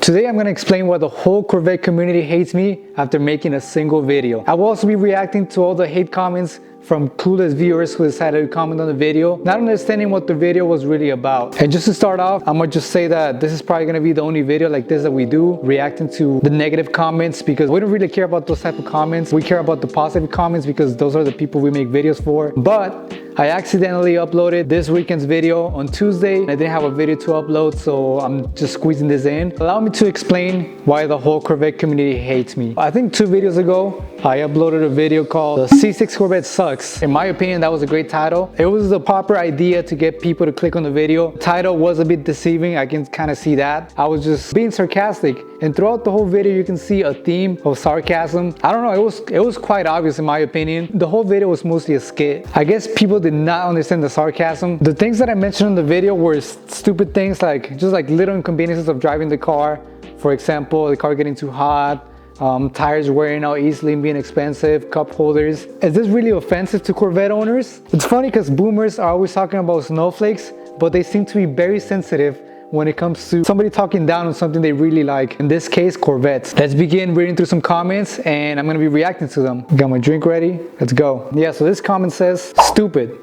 Today I'm going to explain why the whole Corvette community hates me after making a single video. I will also be reacting to all the hate comments from clueless viewers who decided to comment on the video, not understanding what the video was really about. And just to start off, I'm gonna just say that this is probably gonna be the only video like this that we do, reacting to the negative comments, because we don't really care about those type of comments. We care about the positive comments because those are the people we make videos for. But I accidentally uploaded this weekend's video on Tuesday. I didn't have a video to upload, so I'm just squeezing this in. Allow me to explain why the whole Corvette community hates me. I think 2 videos ago, I uploaded a video called "The C6 Corvette Sucks." In my opinion, that was a great title. It was the proper idea to get people to click on the video. The title was a bit deceiving, I can kind of see that. I was just being sarcastic, and throughout the whole video you can see a theme of sarcasm. I don't know, it was quite obvious in my opinion. The whole video was mostly a skit. I guess people did not understand the sarcasm. The things that I mentioned in the video were stupid things, like just like little inconveniences of driving the car. For example, the car getting too hot, tires wearing out easily and being expensive, cup holders. Is this really offensive to Corvette owners? It's funny because boomers are always talking about snowflakes, but they seem to be very sensitive when it comes to somebody talking down on something they really like. In this case, Corvettes. Let's begin reading through some comments and I'm gonna be reacting to them. Got my drink ready? Let's go. Yeah, so this comment says, "Stupid.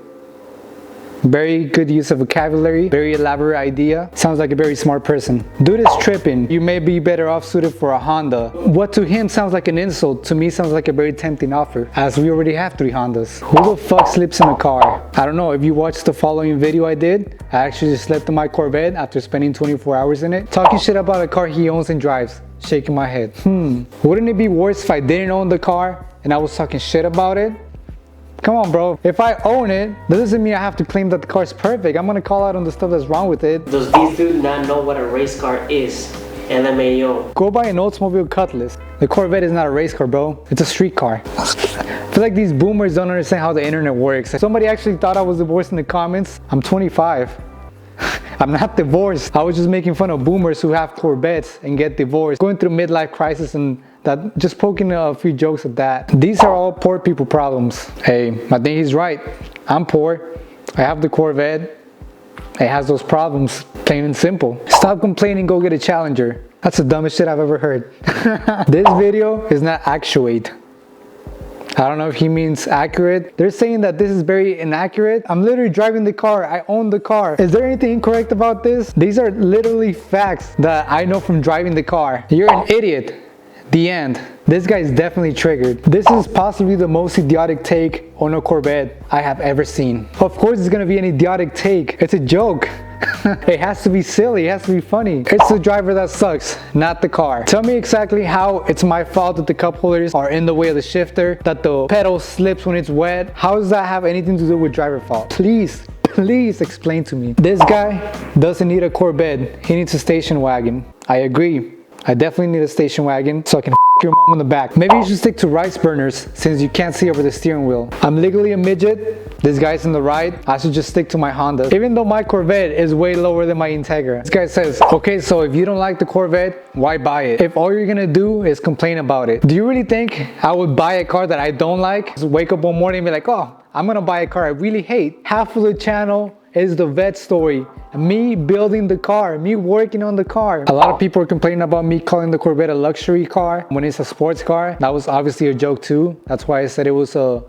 Very good use of vocabulary, very elaborate idea. Sounds like a very smart person. Dude is tripping. You may be better off suited for a Honda." What to him sounds like an insult, to me sounds like a very tempting offer, as we already have 3 Hondas. Who the fuck sleeps in a car? I don't know, if you watched the following video I did, I actually just slept in my Corvette after spending 24 hours in it. Talking shit about a car he owns and drives. Shaking my head. Wouldn't it be worse if I didn't own the car and I was talking shit about it? Come on, bro. If I own it, that doesn't mean I have to claim that the car is perfect. I'm gonna call out on the stuff that's wrong with it. Does these dudes not know what a race car is? LMAO. Go buy an Oldsmobile Cutlass. The Corvette is not a race car, bro. It's a street car. I feel like these boomers don't understand how the internet works. Somebody actually thought I was divorced in the comments. I'm 25. I'm not divorced. I was just making fun of boomers who have Corvettes and get divorced, going through midlife crisis, and that, just poking a few jokes at that. These are all poor people problems. Hey, I think he's right. I'm poor. I have the Corvette. It has those problems, plain and simple. Stop complaining, go get a Challenger. That's the dumbest shit I've ever heard. This video is not actuate. I don't know if he means accurate. They're saying that this is very inaccurate. I'm literally driving the car. I own the car. Is there anything incorrect about this? These are literally facts that I know from driving the car. You're an idiot. The end. This guy is definitely triggered. This is possibly the most idiotic take on a Corvette I have ever seen. Of course it's gonna be an idiotic take. It's a joke. It has to be silly, it has to be funny. It's the driver that sucks, not the car. Tell me exactly how it's my fault that the cup holders are in the way of the shifter, that the pedal slips when it's wet. How does that have anything to do with driver fault? Please explain to me. This guy doesn't need a Corvette, he needs a station wagon. I agree. I definitely need a station wagon so I can your mom in the back. Maybe you should stick to rice burners since you can't see over the steering wheel. I'm legally a midget. This guy's in the right. I should just stick to my Honda. Even though my Corvette is way lower than my Integra. This guy says, okay, so if you don't like the Corvette, why buy it? If all you're gonna do is complain about it. Do you really think I would buy a car that I don't like? Just wake up one morning and be like, oh, I'm gonna buy a car I really hate. Half of the channel is the vet story. Me building the car, me working on the car. A lot of people are complaining about me calling the Corvette a luxury car when it's a sports car. That was obviously a joke too. That's why I said it was a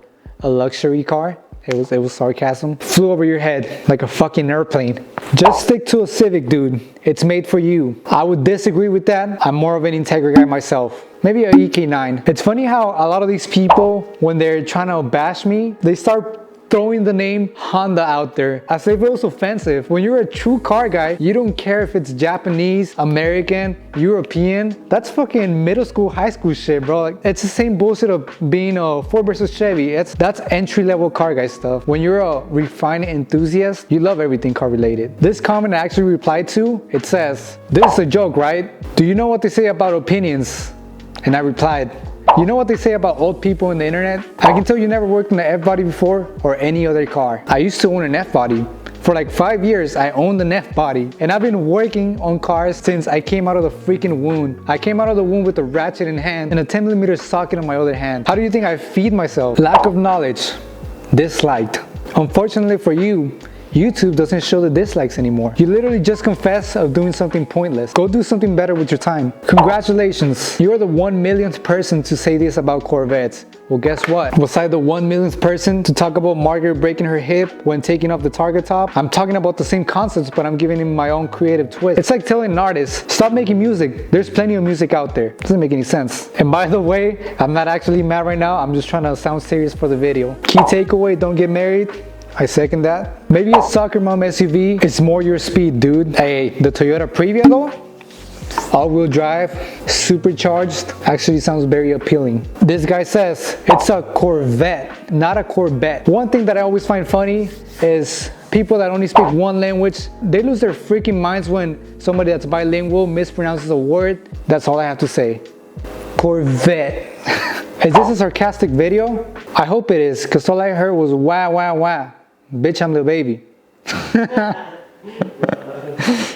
luxury car. It was sarcasm. Flew over your head like a fucking airplane. Just stick to a Civic, dude. It's made for you. I would disagree with that. I'm more of an Integra guy myself. Maybe a EK9. It's funny how a lot of these people, when they're trying to bash me, they start throwing the name Honda out there as if it was offensive. When you're a true car guy, you don't care if it's Japanese, American, European. That's fucking middle school, high school shit, bro. Like, it's the same bullshit of being a Ford versus Chevy. That's entry-level car guy stuff. When you're a refined enthusiast, you love everything car related. This comment I actually replied to, it says, "This is a joke, right? Do you know what they say about opinions?" And I replied, "You know what they say about old people in the internet? I can tell you never worked in an F-body before or any other car. I used to own an F-body. For like 5 years, I owned an F-body. And I've been working on cars since I came out of the freaking womb. I came out of the womb with a ratchet in hand and a 10mm socket in my other hand. How do you think I feed myself? Lack of knowledge. Disliked. Unfortunately for you, YouTube doesn't show the dislikes anymore. You literally just confess of doing something pointless. Go do something better with your time. Congratulations, you're the 1 millionth person to say this about Corvettes. Well, guess what? Was I the 1 millionth person to talk about Margaret breaking her hip when taking off the target top? I'm talking about the same concepts, but I'm giving him my own creative twist. It's like telling an artist, stop making music. There's plenty of music out there. Doesn't make any sense. And by the way, I'm not actually mad right now. I'm just trying to sound serious for the video. Key takeaway, don't get married. I second that. Maybe a soccer mom SUV is more your speed, dude. Hey, the Toyota Previa though? All-wheel drive, supercharged, actually sounds very appealing. This guy says it's a Corvette, not a Corvette. One thing that I always find funny is people that only speak one language, they lose their freaking minds when somebody that's bilingual mispronounces a word. That's all I have to say. Corvette. Is this a sarcastic video? I hope it is, because all I heard was wah, wah, wah. Bitch, I'm the baby.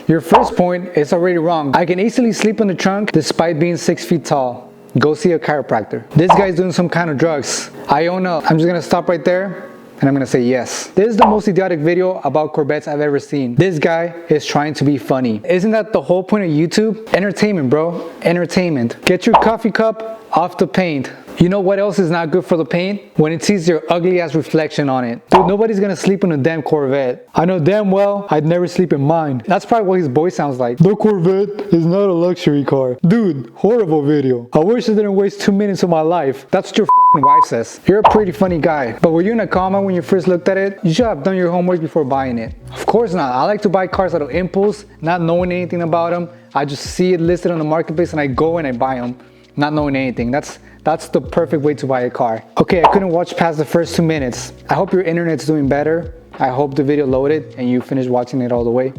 Your first point is already wrong. I can easily sleep in the trunk despite being 6 feet tall. Go see a chiropractor. This guy's doing some kind of drugs. I own up. I'm just gonna stop right there and I'm gonna say yes. This is the most idiotic video about Corvettes I've ever seen. This guy is trying to be funny. Isn't that the whole point of YouTube? Entertainment, bro. Entertainment. Get your coffee cup off the paint. You know what else is not good for the paint? When it sees your ugly ass reflection on it. Dude, nobody's gonna sleep in a damn Corvette. I know damn well I'd never sleep in mine. That's probably what his voice sounds like. The Corvette is not a luxury car. Dude, horrible video. I wish I didn't waste 2 minutes of my life. That's what your f***ing wife says. You're a pretty funny guy. But were you in a coma when you first looked at it? You should have done your homework before buying it. Of course not. I like to buy cars out of impulse, not knowing anything about them. I just see it listed on the marketplace and I go and I buy them, not knowing anything. That's the perfect way to buy a car. Okay, I couldn't watch past the first 2 minutes. I hope your internet's doing better. I hope the video loaded and you finished watching it all the way.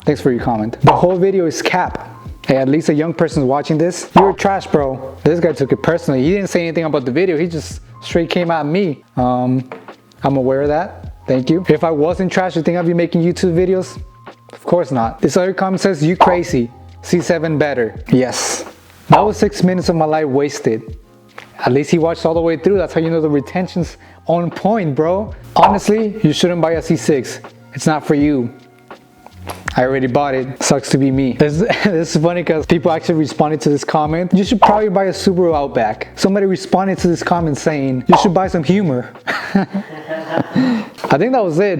Thanks for your comment. The whole video is cap. Hey, at least a young person's watching this. You're trash, bro. This guy took it personally. He didn't say anything about the video. He just straight came at me. I'm aware of that. Thank you. If I wasn't trash, you think I'd be making YouTube videos? Of course not. This other comment says, you crazy. C7 better. Yes. That was 6 minutes of my life wasted. At least he watched all the way through. That's how you know the retention's on point, bro. Honestly, you shouldn't buy a C6. It's not for you. I already bought it. Sucks to be me. This is funny because people actually responded to this comment. You should probably buy a Subaru Outback. Somebody responded to this comment saying, you should buy some humor. I think that was it.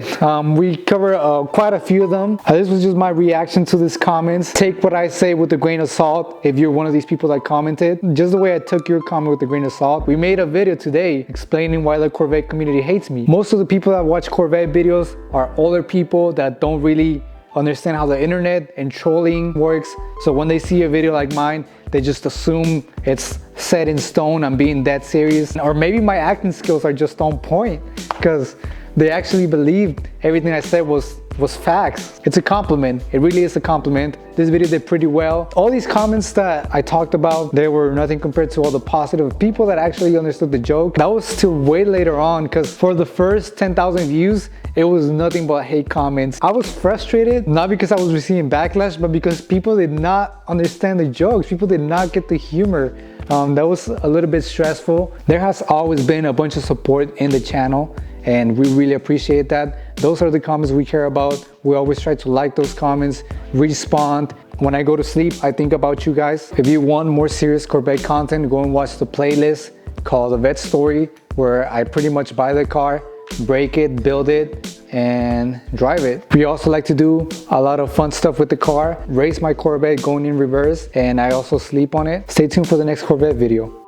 We covered quite a few of them. This was just my reaction to these comments. Take what I say with a grain of salt if you're one of these people that commented. Just the way I took your comment with a grain of salt. We made a video today explaining why the Corvette community hates me. Most of the people that watch Corvette videos are older people that don't really understand how the internet and trolling works. So when they see a video like mine, they just assume it's set in stone. I'm being dead serious. Or maybe my acting skills are just on point because they actually believed everything I said was facts. It's a compliment. It really is a compliment. This video did pretty well. All these comments that I talked about, they were nothing compared to all the positive people that actually understood the joke. That was till way later on because for the first 10,000 views, it was nothing but hate comments. I was frustrated, not because I was receiving backlash, but because people did not understand the jokes. People did not get the humor. That was a little bit stressful. There has always been a bunch of support in the channel and we really appreciate that. Those are the comments we care about. We always try to like those comments, respond. When I go to sleep, I think about you guys. If you want more serious Corvette content, go and watch the playlist called The Vet Story, where I pretty much buy the car, break it, build it, and drive it. We also like to do a lot of fun stuff with the car, race my Corvette going in reverse, and I also sleep on it. Stay tuned for the next Corvette video.